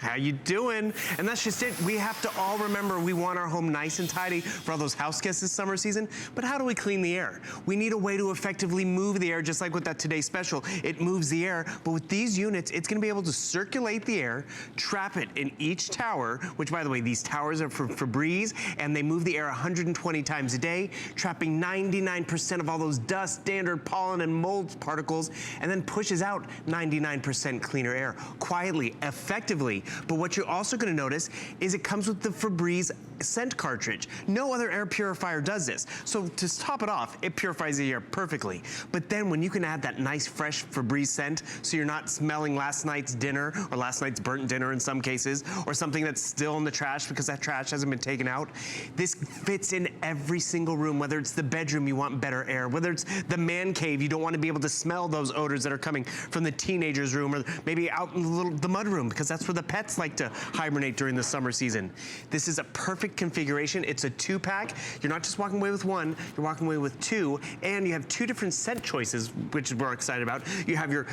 How you doing? And that's just it. We have to all remember we want our home nice and tidy for all those house guests this summer season, but how do we clean the air? We need a way to effectively move the air, just like with that Today Special. It moves the air, but with these units, it's gonna be able to circulate the air, trap it in each tower, which by the way, these towers are for Febreze, and they move the air 120 times a day, trapping 99% of all those dust, dander, pollen, and mold particles, and then pushes out 99% cleaner air, quietly, effectively. But what you're also gonna notice is it comes with the Febreze scent cartridge. No other air purifier does this. So to top it off, it purifies the air perfectly. But then when you can add that nice fresh Febreze scent, so you're not smelling last night's dinner, or last night's burnt dinner in some cases, or something that's still in the trash because that trash hasn't been taken out, this fits in every single room, whether it's the bedroom, you want better air, whether it's the man cave, you don't want to be able to smell those odors that are coming from the teenager's room, or maybe out in the mud room, because that's where the pets like to hibernate during the summer season. This is a perfect configuration. It's a 2-pack. You're not just walking away with one, you're walking away with two, and you have two different scent choices, which we're excited about. You have your,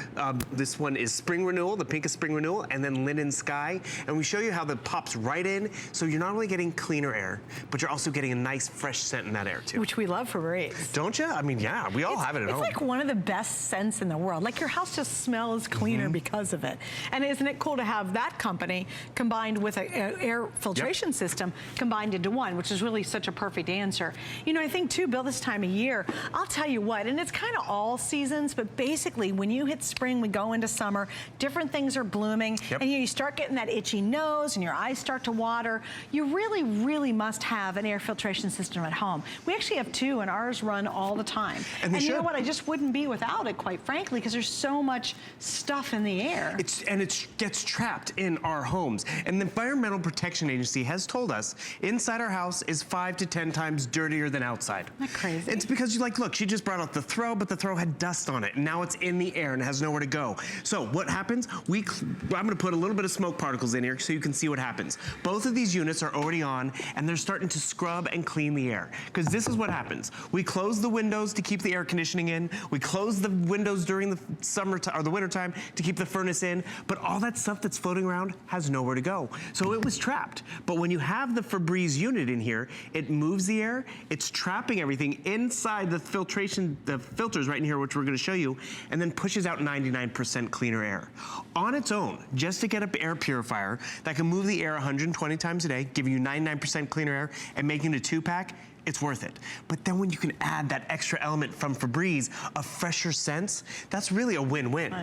this one is Spring Renewal, the pink is Spring Renewal, and then Linen Sky, and we show you how that pops right in, so you're not only getting cleaner air, but you're also getting a nice fresh scent in that air too. Which we love for Febreze. Don't you? I mean, yeah, we all have it at home. It's like one of the best scents in the world. Like your house just smells cleaner because of it. And isn't it cool to have that company combined with an air filtration system combined into one, which is really such a perfect answer. You know, I think too, Bill, this time of year, I'll tell you what, and it's kind of all seasons, but basically when you hit spring, we go into summer, different things are blooming, and you start getting that itchy nose and your eyes start to water. You really, really must have an air filtration system at home. We actually have two, and ours run all the time. And you know what, I just wouldn't be without it, quite frankly, because there's so much stuff in the air. It gets trapped in our homes. And the Environmental Protection Agency has told us inside our house is 5 to 10 times dirtier than outside. Isn't that crazy? It's because you're like, look, she just brought out the throw, but the throw had dust on it. And now it's in the air and has nowhere to go. So what happens? I'm gonna put a little bit of smoke particles in here so you can see what happens. Both of these units are already on and they're starting to scrub and clean the air. Because this is what happens. We close the windows to keep the air conditioning in. We close the windows during the summer or the winter time to keep the furnace in. But all that stuff that's floating around has nowhere to go. So it was trapped. But when you have the Febreze unit in here, it moves the air, it's trapping everything inside the filters right in here, which we're gonna show you, and then pushes out 99% cleaner air. On its own, just to get an air purifier that can move the air 120 times a day, giving you 99% cleaner air, and making it a 2-pack, it's worth it. But then when you can add that extra element from Febreze, a fresher scents, that's really a win-win.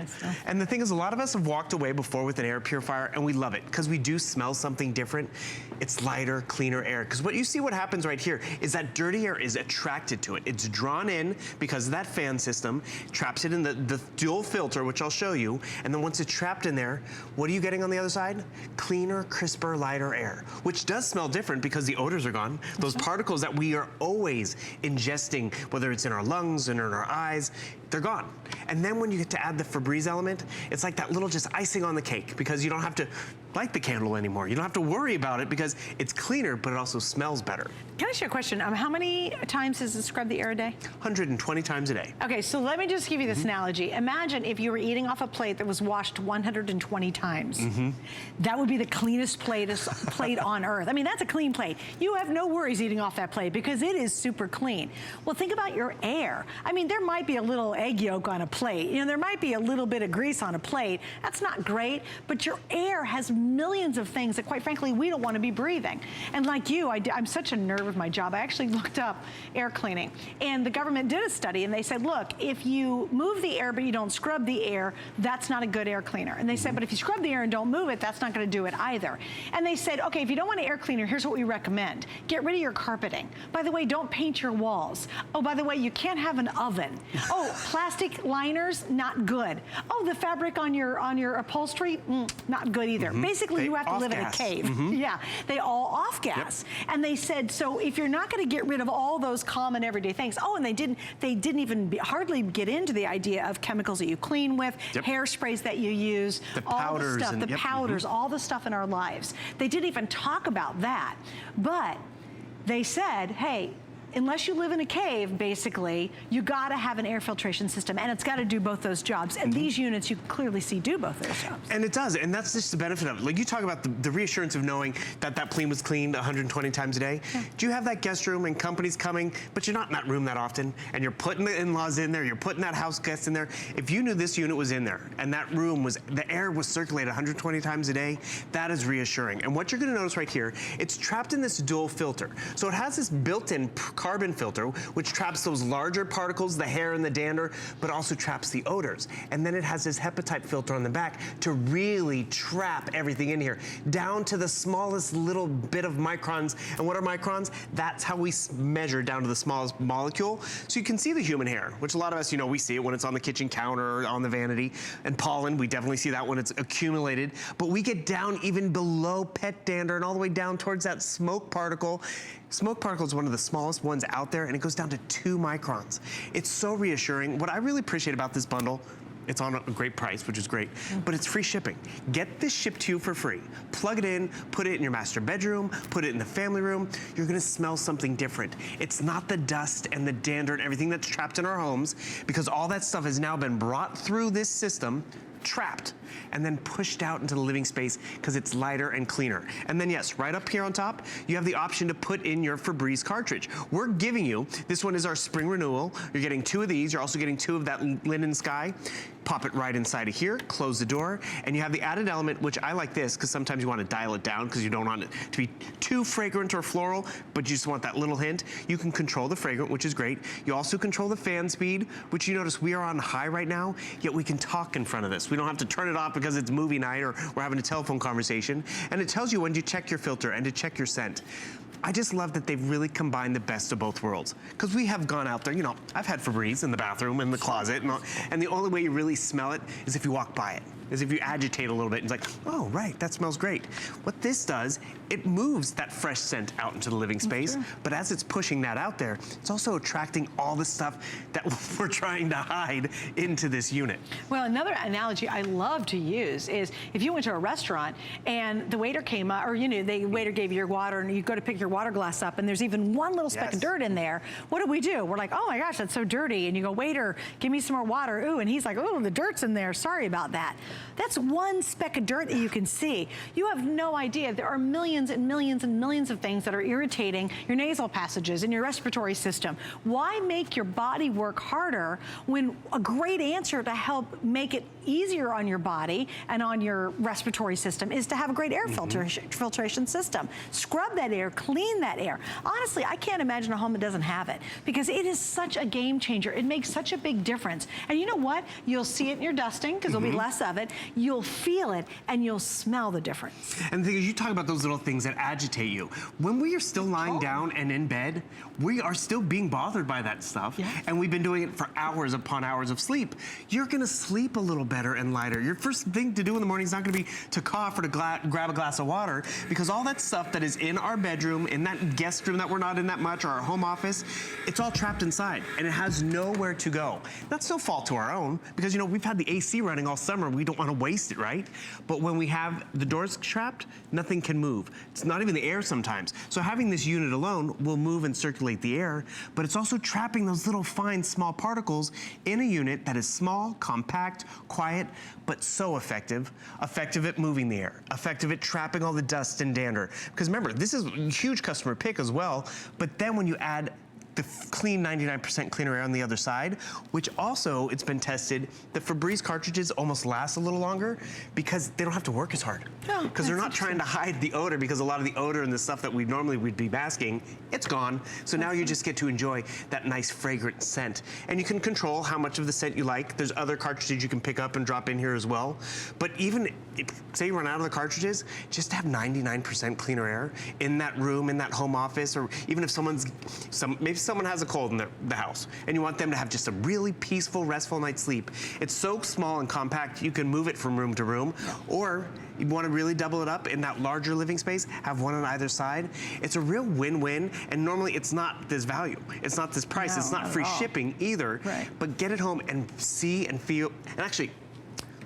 And the thing is, a lot of us have walked away before with an air purifier and we love it because we do smell something different. It's lighter, cleaner air. Because what you see what happens right here is that dirty air is attracted to it. It's drawn in because of that fan system, traps it in the dual filter, which I'll show you. And then once it's trapped in there, what are you getting on the other side? Cleaner, crisper, lighter air, which does smell different because the odors are gone. Those particles that we are always ingesting, whether it's in our lungs and in our eyes, they're gone. And then when you get to add the Febreze element, it's like that little just icing on the cake because you don't have to light the candle anymore. You don't have to worry about it because it's cleaner, but it also smells better. Can I ask you a question? How many times does it scrub the air a day? 120 times a day. Okay, so let me just give you this analogy. Imagine if you were eating off a plate that was washed 120 times. That would be the cleanest plate on earth. I mean, that's a clean plate. You have no worries eating off that plate because it is super clean. Well, think about your air. I mean, there might be a little egg yolk on a plate. You know, there might be a little bit of grease on a plate. That's not great, but your air has millions of things that, quite frankly, we don't want to be breathing. And like you, I'm such a nerd with my job. I actually looked up air cleaning, and the government did a study, and they said, look, if you move the air but you don't scrub the air, that's not a good air cleaner. And they said, but if you scrub the air and don't move it, that's not going to do it either. And they said, okay, if you don't want an air cleaner, here's what we recommend. Get rid of your carpeting. By the way, don't paint your walls. Oh, by the way, you can't have an oven. Oh, plastic liners, not good. Oh, the fabric on your upholstery, not good either. Basically, you have to live in a cave. Yeah, they all off gas. And they said, so if you're not going to get rid of all those common everyday things, oh, and they didn't even hardly get into the idea of chemicals that you clean with, hairsprays that you use, all the stuff, the powders, all the stuff in our lives. They didn't even talk about that. But they said, hey, unless you live in a cave, basically, you gotta have an air filtration system, and it's gotta do both those jobs. And these units, you clearly see, do both those jobs. And it does, and that's just the benefit of it. Like you talk about the reassurance of knowing that that plane was cleaned 120 times a day. Yeah. Do you have that guest room and companies coming, but you're not in that room that often, and you're putting the in-laws in there, you're putting that house guest in there. If you knew this unit was in there, and that room was, the air was circulated 120 times a day, that is reassuring. And what you're gonna notice right here, it's trapped in this dual filter. So it has this built-in carbon filter, which traps those larger particles, the hair and the dander, but also traps the odors. And then it has this hepatite filter on the back to really trap everything in here, down to the smallest little bit of microns. And what are microns? That's how we measure down to the smallest molecule. So you can see the human hair, which a lot of us, you know, we see it when it's on the kitchen counter or on the vanity. And pollen, we definitely see that when it's accumulated. But we get down even below pet dander and all the way down towards that smoke particle. Smoke particle is one of the smallest ones out there, and it goes down to 2 microns. It's so reassuring. What I really appreciate about this bundle, it's on a great price, which is great, but it's free shipping. Get this shipped to you for free. Plug it in, put it in your master bedroom, put it in the family room. You're gonna smell something different. It's not the dust and the dander and everything that's trapped in our homes, because all that stuff has now been brought through this system, trapped, and then pushed out into the living space because it's lighter and cleaner. And then yes, right up here on top, you have the option to put in your Febreze cartridge. We're giving you, this one is our spring renewal. You're getting 2 of these. You're also getting 2 of that linen sky. Pop it right inside of here, close the door, and you have the added element, which I like this because sometimes you want to dial it down because you don't want it to be too fragrant or floral, but you just want that little hint. You can control the fragrant, which is great. You also control the fan speed, which you notice we are on high right now, yet we can talk in front of this. We don't have to turn it off because it's movie night or we're having a telephone conversation. And it tells you when to check your filter and to check your scent. I just love that they've really combined the best of both worlds. Because we have gone out there, you know, I've had Febreze in the bathroom, in the closet, and the only way you really smell it is if you walk by it. Is if you agitate a little bit and it's like, oh, right, that smells great. What this does, it moves that fresh scent out into the living space, but as it's pushing that out there, it's also attracting all the stuff that we're trying to hide into this unit. Well, another analogy I love to use is if you went to a restaurant and the waiter came up, or you know, the waiter gave you your water and you go to pick your water glass up and there's even one little speck of dirt in there, what do? We're like, oh my gosh, that's so dirty. And you go, waiter, give me some more water. Ooh, and he's like, oh, the dirt's in there, sorry about that. That's one speck of dirt that you can see. You have no idea. There are millions and millions and millions of things that are irritating your nasal passages and your respiratory system. Why make your body work harder when a great answer to help make it easier on your body and on your respiratory system is to have a great air filtration system. Scrub that air, clean that air. Honestly, I can't imagine a home that doesn't have it because it is such a game changer. It makes such a big difference. And you know what? You'll see it in your dusting because there'll be less of it. You'll feel it and you'll smell the difference. And the thing is, you talk about those little things that agitate you. When we are still lying down and in bed, we are still being bothered by that stuff. Yeah. And we've been doing it for hours upon hours of sleep. You're gonna sleep a little better and lighter. Your first thing to do in the morning is not gonna be to cough or to grab a glass of water, because all that stuff that is in our bedroom, in that guest room that we're not in that much, or our home office, it's all trapped inside and it has nowhere to go. That's no fault to our own, because you know, we've had the AC running all summer. We don't wanna waste it, right? But when we have the doors trapped, nothing can move. It's not even the air sometimes. So having this unit alone will move and circulate the air, but it's also trapping those little fine small particles in a unit that is small, compact, quiet, but so effective. Effective at moving the air, effective at trapping all the dust and dander. Because remember, this is a huge customer pick as well, but then when you add the clean 99% cleaner air on the other side, which also, it's been tested, the Febreze cartridges almost last a little longer because they don't have to work as hard. Because they're not trying to hide the odor, because a lot of the odor and the stuff that we normally would be masking, it's gone. So now you just get to enjoy that nice fragrant scent. And you can control how much of the scent you like. There's other cartridges you can pick up and drop in here as well. But even if, say you run out of the cartridges, just have 99% cleaner air in that room, in that home office, or even if maybe someone has a cold in the house and you want them to have just a really peaceful, restful night's sleep. It's so small and compact, you can move it from room to room, or you want to really double it up in that larger living space, have one on either side. It's a real win-win, and normally it's not this value. It's not this price. No, it's not free shipping either. Right. But get it home and see and feel, and actually,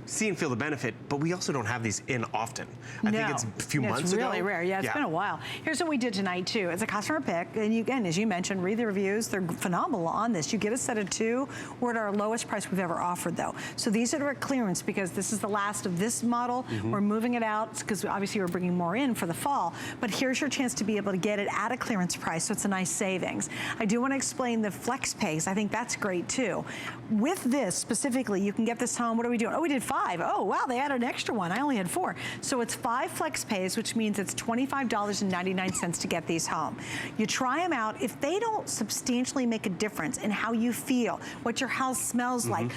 see and feel the benefit, but we also don't have these in often. I think it's a few months ago. It's really rare. Yeah, it's been a while. Here's what we did tonight too. It's a customer pick, and you, again, as you mentioned, read the reviews. They're phenomenal on this. You get a set of 2. We're at our lowest price we've ever offered though. So these are at clearance because this is the last of this model. We're moving it out because obviously we're bringing more in for the fall. But here's your chance to be able to get it at a clearance price, so it's a nice savings. I do want to explain the flex pace. I think that's great too. With this specifically, you can get this home. What are we doing? Oh, we did 5. Oh, wow, they added an extra one. I only had 4. So it's 5 flex pays, which means it's $25.99 to get these home. You try them out. If they don't substantially make a difference in how you feel, what your house smells like,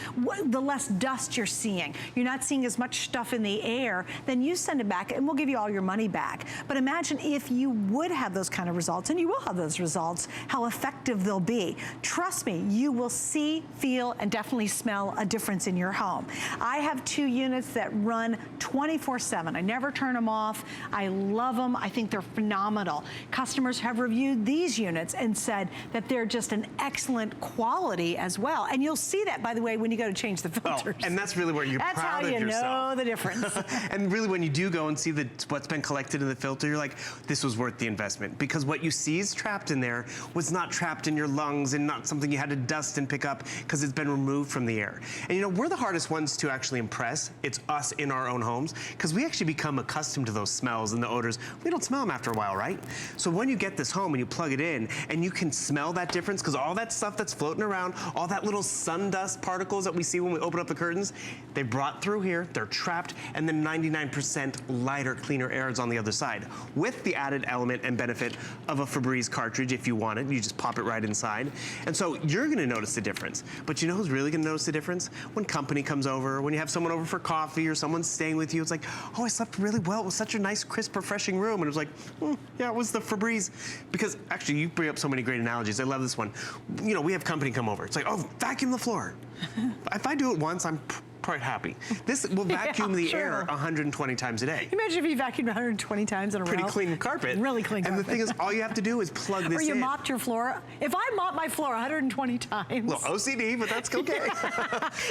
the less dust you're seeing, you're not seeing as much stuff in the air, then you send it back and we'll give you all your money back. But imagine if you would have those kind of results, and you will have those results, how effective they'll be. Trust me, you will see, feel, and definitely smell a difference in your home. I have 2 units that run 24/7. I never turn them off. I love them. I think they're phenomenal. Customers have reviewed these units and said that they're just an excellent quality as well. And you'll see that, by the way, when you go to change the filters. Oh, and that's really where you're proud of yourself. That's how you know the difference. And really, when you do go and see what's been collected in the filter, you're like, this was worth the investment. Because what you see is trapped in there was not trapped in your lungs and not something you had to dust and pick up because it's been removed from the air. And you know, we're the hardest ones to actually impress. It's us in our own homes because we actually become accustomed to those smells and the odors. We don't smell them after a while, right? So when you get this home and you plug it in and you can smell that difference because all that stuff that's floating around, all that little sun dust particles that we see when we open up the curtains, they brought through here, they're trapped, and then 99% lighter, cleaner air is on the other side with the added element and benefit of a Febreze cartridge if you want it. You just pop it right inside. And so you're gonna notice the difference. But you know who's really gonna notice the difference? When company comes over, when you have someone over for coffee or someone's staying with you, it's like, oh, I slept really well. It was such a nice, crisp, refreshing room. And it was like, yeah, it was the Febreze. Because actually, you bring up so many great analogies. I love this one. You know, we have company come over. It's like, oh, vacuum the floor. If I do it once, I'm quite happy. This will vacuum the air 120 times a day. Imagine if you vacuumed 120 times in a row. Pretty clean carpet. Really clean carpet. And the thing is, all you have to do is plug this in. Or you mopped your floor. If I mop my floor 120 times. Well, OCD, but that's okay.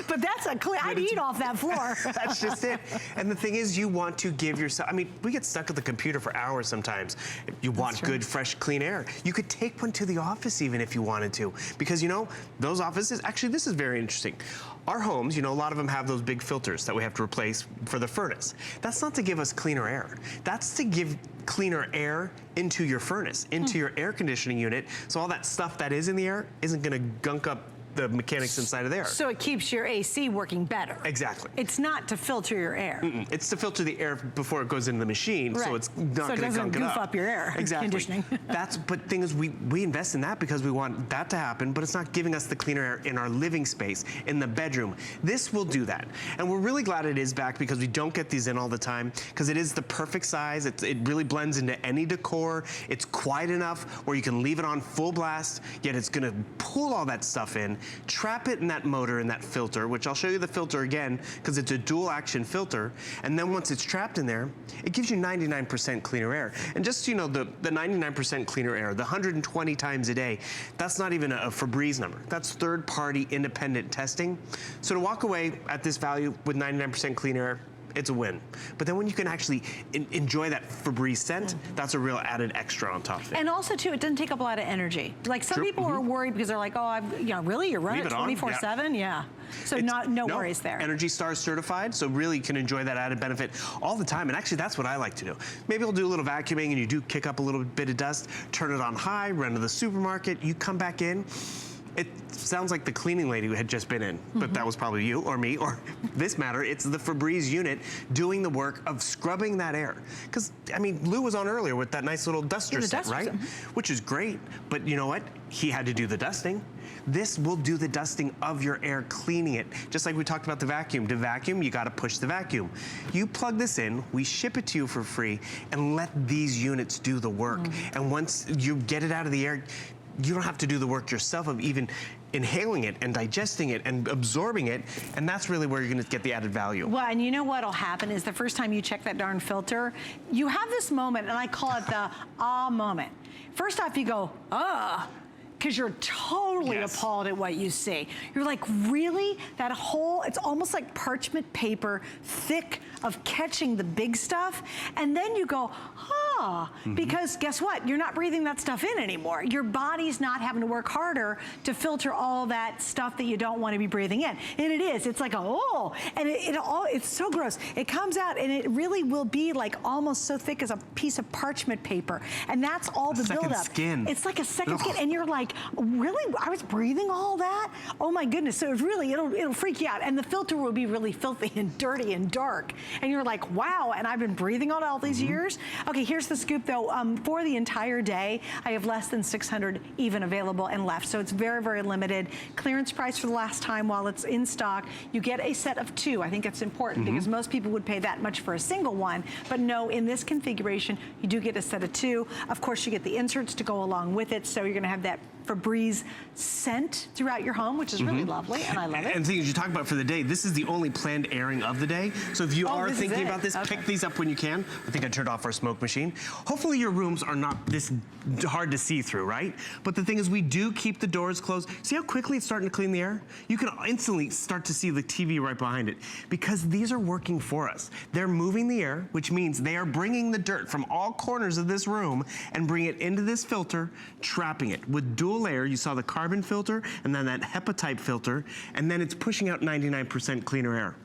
But that's a clean, I'd eat off that floor. That's just it. And the thing is, you want to give yourself, I mean, we get stuck at the computer for hours sometimes. You want good, fresh, clean air. You could take one to the office even if you wanted to. Because, you know, those offices, actually, this is very interesting. Our homes, you know, a lot of them have those big filters that we have to replace for the furnace. That's not to give us cleaner air. That's to give cleaner air into your furnace, into your air conditioning unit, so all that stuff that is in the air isn't gonna gunk up the mechanics inside of there. So it keeps your AC working better. Exactly. It's not to filter your air. It's to filter the air before it goes into the machine, so it's not going to gunk it up. So it doesn't goof up your air conditioning. But the thing is, we invest in that because we want that to happen, but it's not giving us the cleaner air in our living space, in the bedroom. This will do that. And we're really glad it is back because we don't get these in all the time because it is the perfect size. It really blends into any decor. It's quiet enough where you can leave it on full blast, yet it's going to pull all that stuff in, trap it in that motor and that filter, which I'll show you the filter again because it's a dual action filter. And then once it's trapped in there, it gives you 99% cleaner air. And just so you know, the 99% cleaner air, the 120 times a day, that's not even a Febreze number. That's third-party independent testing. So to walk away at this value with 99% clean air, it's a win. But then when you can actually enjoy that Febreze scent, that's a real added extra on top of it. And also too, it doesn't take up a lot of energy. Like some people are worried because they're like, oh, really? You're running it 24/7? Yeah. So no worries there. Energy Star certified, so really you can enjoy that added benefit all the time. And actually that's what I like to do. Maybe I'll do a little vacuuming and you do kick up a little bit of dust, turn it on high, run to the supermarket, you come back in. It sounds like the cleaning lady who had just been in, but that was probably you or me, or this matter, it's the Febreze unit doing the work of scrubbing that air. Because, I mean, Lou was on earlier with that nice little duster set, right? Which is great, but you know what? He had to do the dusting. This will do the dusting of your air, cleaning it. Just like we talked about the vacuum. To vacuum, you gotta push the vacuum. You plug this in, we ship it to you for free, and let these units do the work. And once you get it out of the air, you don't have to do the work yourself of even inhaling it and digesting it and absorbing it, and that's really where you're gonna get the added value. Well, and you know what'll happen is the first time you check that darn filter, you have this moment, and I call it the ah moment. First off, you go, ah. because you're totally appalled at what you see. You're like, really? That whole, it's almost like parchment paper, thick of catching the big stuff. And then you go, because guess what? You're not breathing that stuff in anymore. Your body's not having to work harder to filter all that stuff that you don't want to be breathing in. And it is. It's like and it's so gross. It comes out and it really will be like almost so thick as a piece of parchment paper. And that's all the buildup. Skin. It's like a second skin. And you're like, really? I was breathing all that? Oh my goodness. So it's really, it'll freak you out. And the filter will be really filthy and dirty and dark. And you're like, wow, and I've been breathing all these years? Okay, here's the scoop though. For the entire day, I have less than 600 even available and left. So it's very, very limited. Clearance price for the last time while it's in stock. You get a set of 2. I think it's important because most people would pay that much for a single one. But no, in this configuration, you do get a set of 2. Of course, you get the inserts to go along with it. So you're gonna have that Febreze scent throughout your home, which is really lovely, and I love it. And the thing is, you talk about for the day, this is the only planned airing of the day. So if you are thinking about this, pick these up when you can. I think I turned off our smoke machine. Hopefully your rooms are not this hard to see through, right? But the thing is, we do keep the doors closed. See how quickly it's starting to clean the air? You can instantly start to see the TV right behind it because these are working for us. They're moving the air, which means they are bringing the dirt from all corners of this room and bring it into this filter, trapping it with dual layer. You saw the carbon filter and then that hepatite filter, and then it's pushing out 99% cleaner air.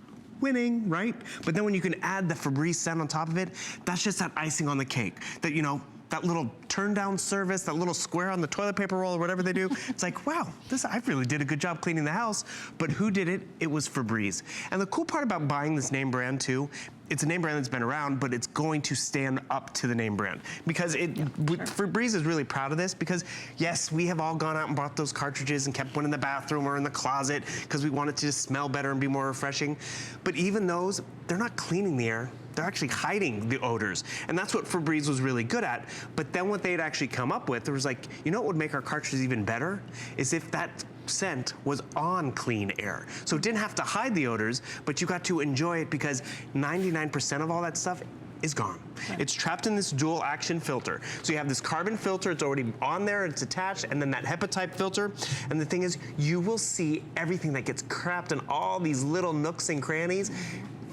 Winning, right? But then when you can add the Febreze scent on top of it, that's just that icing on the cake. That, you know, that little turn down service, that little square on the toilet paper roll or whatever they do. It's like, wow, I really did a good job cleaning the house. But who did it? It was Febreze. And the cool part about buying this name brand too, it's a name brand that's been around, but it's going to stand up to the name brand. Because Febreze is really proud of this because, yes, we have all gone out and bought those cartridges and kept one in the bathroom or in the closet because we want it to just smell better and be more refreshing. But even those, they're not cleaning the air. They're actually hiding the odors. And that's what Febreze was really good at. But then what they'd actually come up with, there was like, you know what would make our cartridges even better? Is if that scent was on clean air. So it didn't have to hide the odors, but you got to enjoy it because 99% of all that stuff is gone. Right. It's trapped in this dual action filter. So you have this carbon filter, it's already on there, it's attached, and then that hepatite filter. And the thing is, you will see everything that gets trapped in all these little nooks and crannies.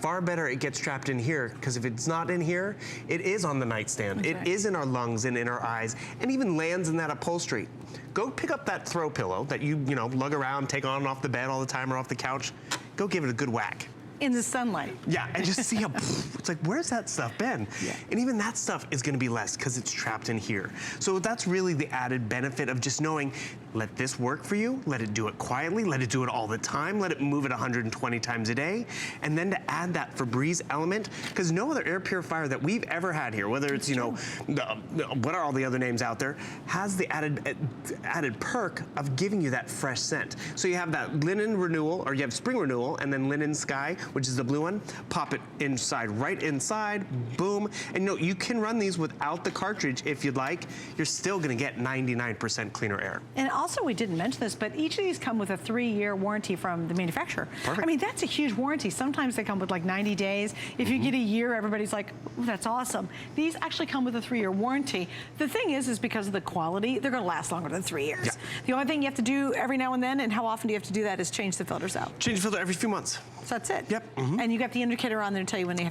Far better it gets trapped in here, because if it's not in here, it is on the nightstand. It is in our lungs and in our eyes, and even lands in that upholstery. Go pick up that throw pillow that you lug around, take on and off the bed all the time or off the couch. Go give it a good whack. In the sunlight. Yeah, and just see how, it's like, where's that stuff been? Yeah. And even that stuff is gonna be less because it's trapped in here. So that's really the added benefit of just knowing, let this work for you, let it do it quietly, let it do it all the time, let it move it 120 times a day, and then to add that Febreze element, because no other air purifier that we've ever had here, whether it's, what are all the other names out there, has the added perk of giving you that fresh scent. So you have that linen renewal, or you have spring renewal, and then linen sky, which is the blue one. Pop it inside, right inside, boom. And you can run these without the cartridge if you'd like. You're still gonna get 99% cleaner air. And also, we didn't mention this, but each of these come with a 3-year warranty from the manufacturer. Perfect. I mean, that's a huge warranty. Sometimes they come with like 90 days. If you get a year, everybody's like, ooh, that's awesome. These actually come with a 3-year warranty. The thing is because of the quality, they're gonna last longer than 3 years. Yeah. The only thing you have to do every now and then, and how often do you have to do that, is change the filters out. Change the filter every few months. So that's it. Yep. And you got the indicator on there to tell you when they have